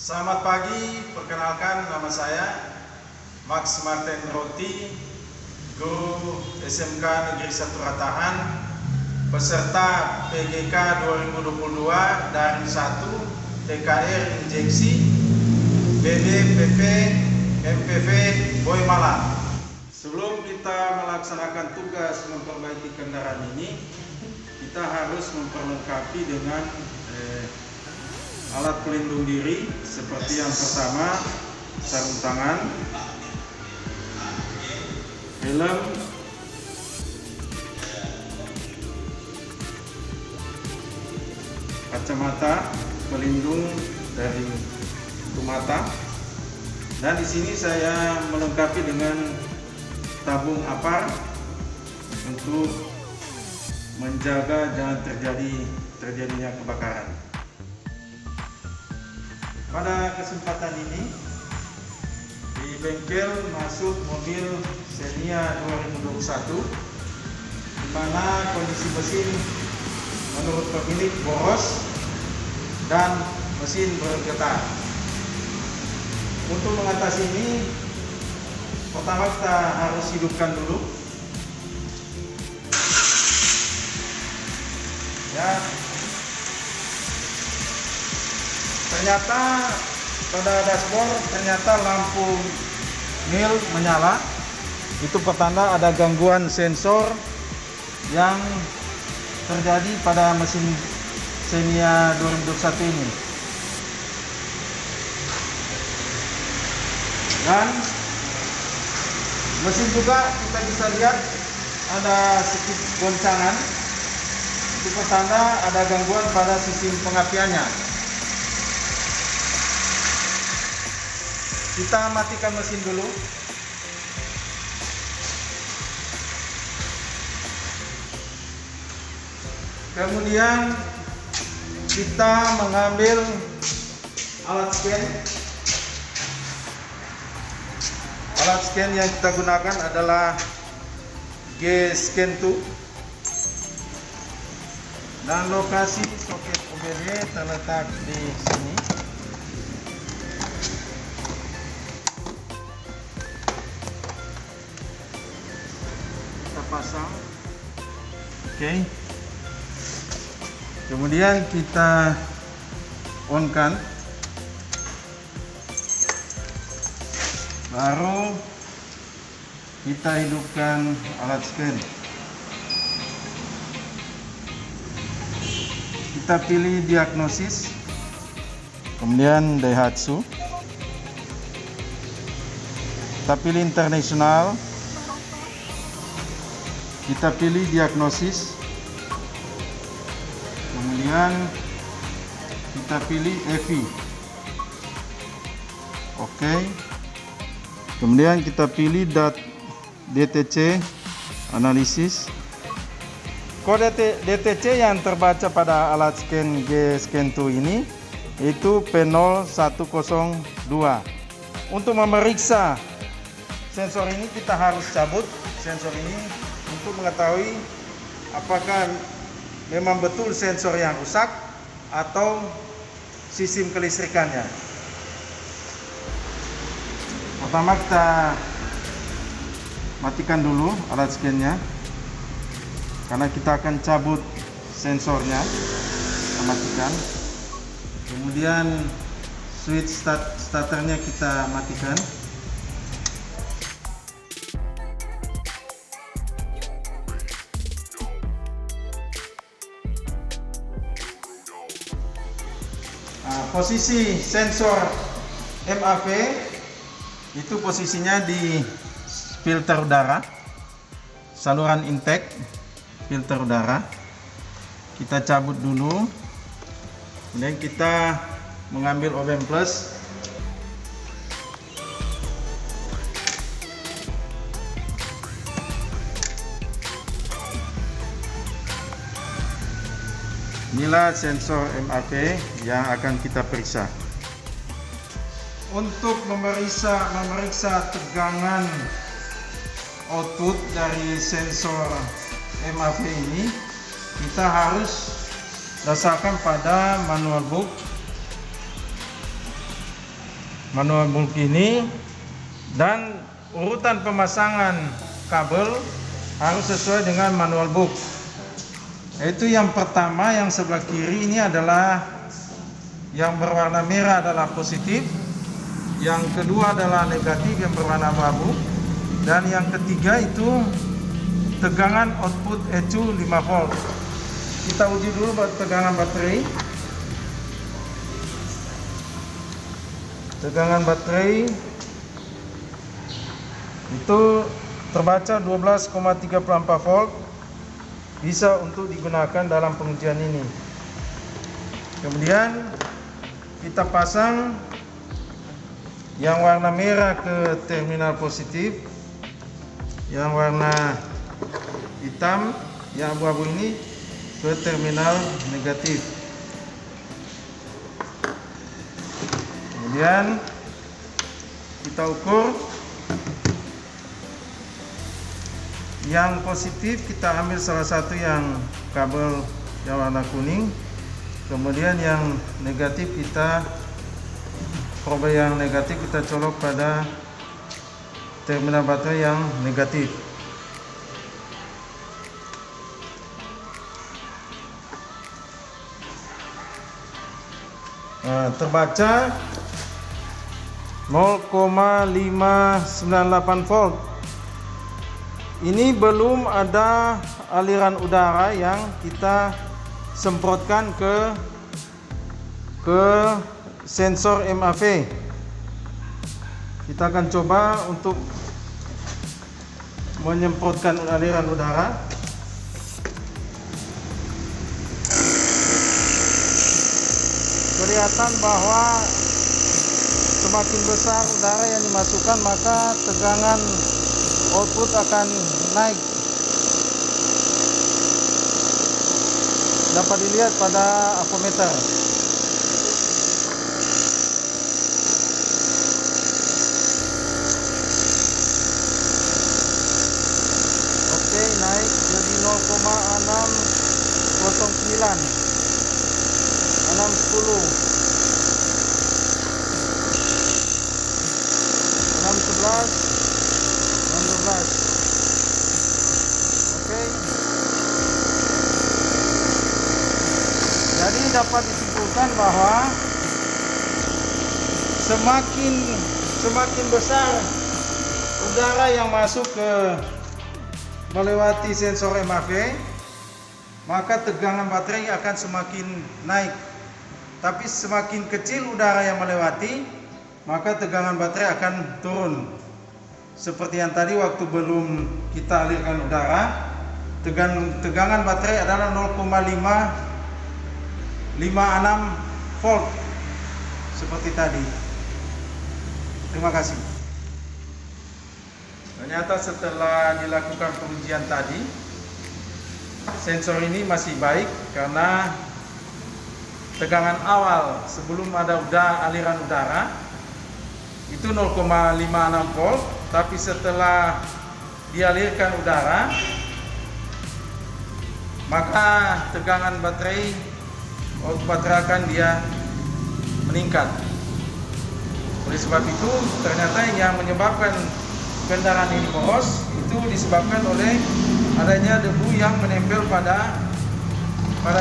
Selamat pagi, perkenalkan nama saya Max Martin Roti, guru SMK Negeri 1 Ratahan, peserta PGK 2022 dari 1 TKR Injeksi BD PP MPV Boy Malang. Sebelum kita melaksanakan tugas memperbaiki kendaraan ini, kita harus memperlengkapi dengan alat pelindung diri seperti yang pertama sarung tangan, helm, kacamata pelindung dari mata, dan di sini saya melengkapi dengan tabung apar untuk menjaga jangan terjadinya kebakaran. Pada kesempatan ini di bengkel masuk mobil Xenia 2021, di mana kondisi mesin menurut pemilik boros dan mesin bergetar. Untuk mengatasi ini, pertama kita harus hidupkan dulu. Ya. Ternyata pada dashboard lampu mil menyala. Itu pertanda ada gangguan sensor yang terjadi pada mesin Xenia 2021 ini. Dan mesin juga kita bisa lihat ada sedikit goncangan. Itu pertanda ada gangguan pada sistem pengapiannya. Kita matikan mesin dulu. Kemudian kita mengambil alat scan. Alat scan yang kita gunakan adalah G-Scan 2. Dan lokasi soket OBD terletak di sini. Kita pasang. Oke. Kemudian kita on-kan. Baru kita hidupkan alat scan. Kita pilih diagnosis, kemudian Daihatsu. Kita pilih internasional. Kita pilih diagnosis. Kemudian kita pilih EV. Oke. Kemudian kita pilih DTC analisis. Kode DTC yang terbaca pada alat scan G-Scan 2 ini itu P0102. Untuk memeriksa sensor ini kita harus cabut sensor ini untuk mengetahui apakah memang betul sensor yang rusak atau sistem kelistrikannya. Pertama kita matikan dulu alat scan-nya, karena kita akan cabut sensornya. Kita matikan. Kemudian switch starternya kita matikan. Posisi sensor MAV itu posisinya di filter udara, saluran intake filter udara. Kita cabut dulu, kemudian kita mengambil OBM plus. Inilah sensor MAV yang akan kita periksa. Untuk memeriksa tegangan output dari sensor MAV ini, kita harus dasarkan pada manual book manual book ini, dan urutan pemasangan kabel harus sesuai dengan manual book. Yaitu yang pertama, yang sebelah kiri ini adalah yang berwarna merah adalah positif, yang kedua adalah negatif yang berwarna abu-abu, dan yang ketiga itu tegangan output ECU 5 volt. Kita uji dulu tegangan baterai. Tegangan baterai itu terbaca 12,34 volt, bisa untuk digunakan dalam pengujian ini. Kemudian kita pasang yang warna merah ke terminal positif, yang warna hitam yang abu-abu ini ke terminal negatif. Kemudian kita ukur yang positif, kita ambil salah satu yang kabel yang warna kuning, kemudian yang negatif kita probe yang negatif kita colok pada terminal baterai yang negatif. Nah, terbaca 0,598 volt. Ini belum ada aliran udara yang kita semprotkan ke sensor MAV. Kita akan coba untuk menyemprotkan aliran udara. Kelihatan bahwa semakin besar udara yang dimasukkan, maka tegangan output akan naik. Dapat dilihat pada avometer. Oke, naik jadi 0,609, 610, 611, 12. Oke. Jadi dapat disimpulkan bahwa semakin besar udara yang masuk melewati sensor MAV, maka tegangan baterai akan semakin naik. Tapi semakin kecil udara yang melewati, maka tegangan baterai akan turun. Seperti yang tadi waktu belum kita alirkan udara, tegangan baterai adalah 0,556 volt seperti tadi. Terima kasih. Ternyata setelah dilakukan pengujian tadi, sensor ini masih baik karena tegangan awal sebelum ada aliran udara itu 0,56 volt. Tapi setelah dialirkan udara, maka tegangan baterai akan dia meningkat. Oleh sebab itu, ternyata yang menyebabkan kendaraan ini boros itu disebabkan oleh adanya debu yang menempel pada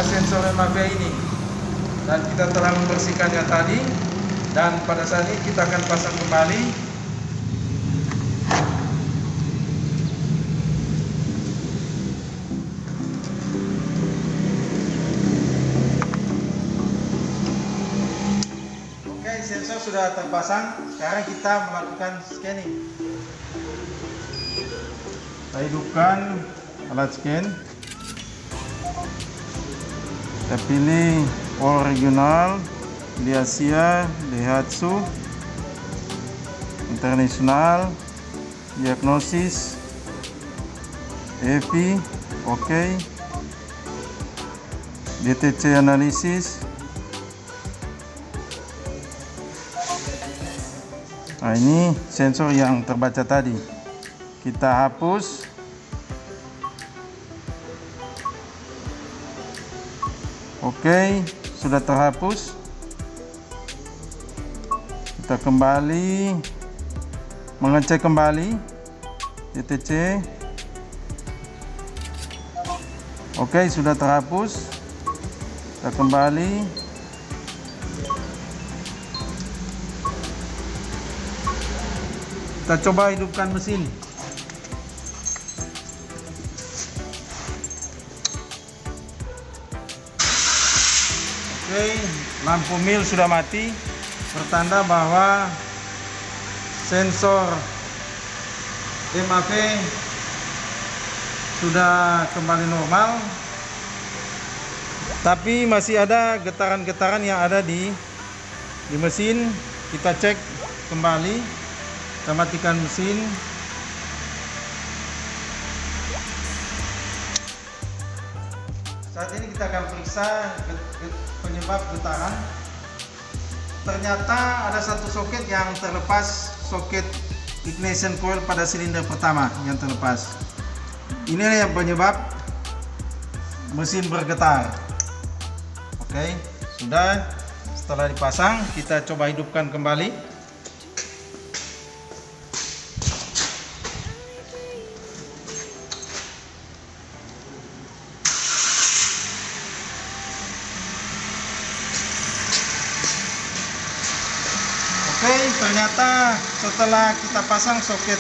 sensor MAV ini. Dan kita telah membersihkannya tadi, dan pada saat ini kita akan pasang kembali. Sensor sudah terpasang. Sekarang kita melakukan scanning. Kita hidupkan alat scan. Kita pilih all regional, di Asia, Daihatsu, internasional, diagnosis, EV, oke, DTC analisis. Nah, ini sensor yang terbaca tadi. Kita hapus. Oke, sudah terhapus. Kita kembali mengecek kembali DTC. Oke, sudah terhapus. Kita kembali. Kita coba hidupkan mesin. Oke, lampu mil sudah mati, pertanda bahwa sensor MAP sudah kembali normal, tapi masih ada getaran-getaran yang ada di mesin. Kita cek kembali, kita matikan mesin. Saat ini kita akan periksa penyebab getaran. Ternyata ada satu soket yang terlepas, soket ignition coil pada silinder pertama yang terlepas. Ini yang penyebab mesin bergetar. Oke, sudah. Setelah dipasang, kita coba hidupkan kembali. Oke, ternyata setelah kita pasang soket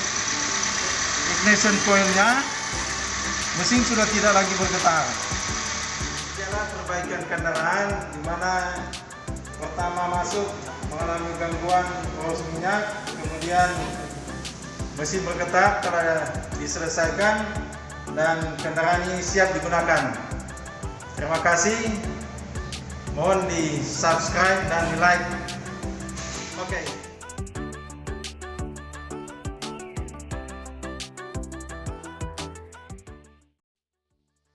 ignition coilnya, mesin sudah tidak lagi bergetar. Inilah perbaikan kendaraan di mana pertama masuk mengalami gangguan boros minyak, kemudian mesin bergetar telah diselesaikan dan kendaraan ini siap digunakan. Terima kasih. Mohon di subscribe dan di like. Okay.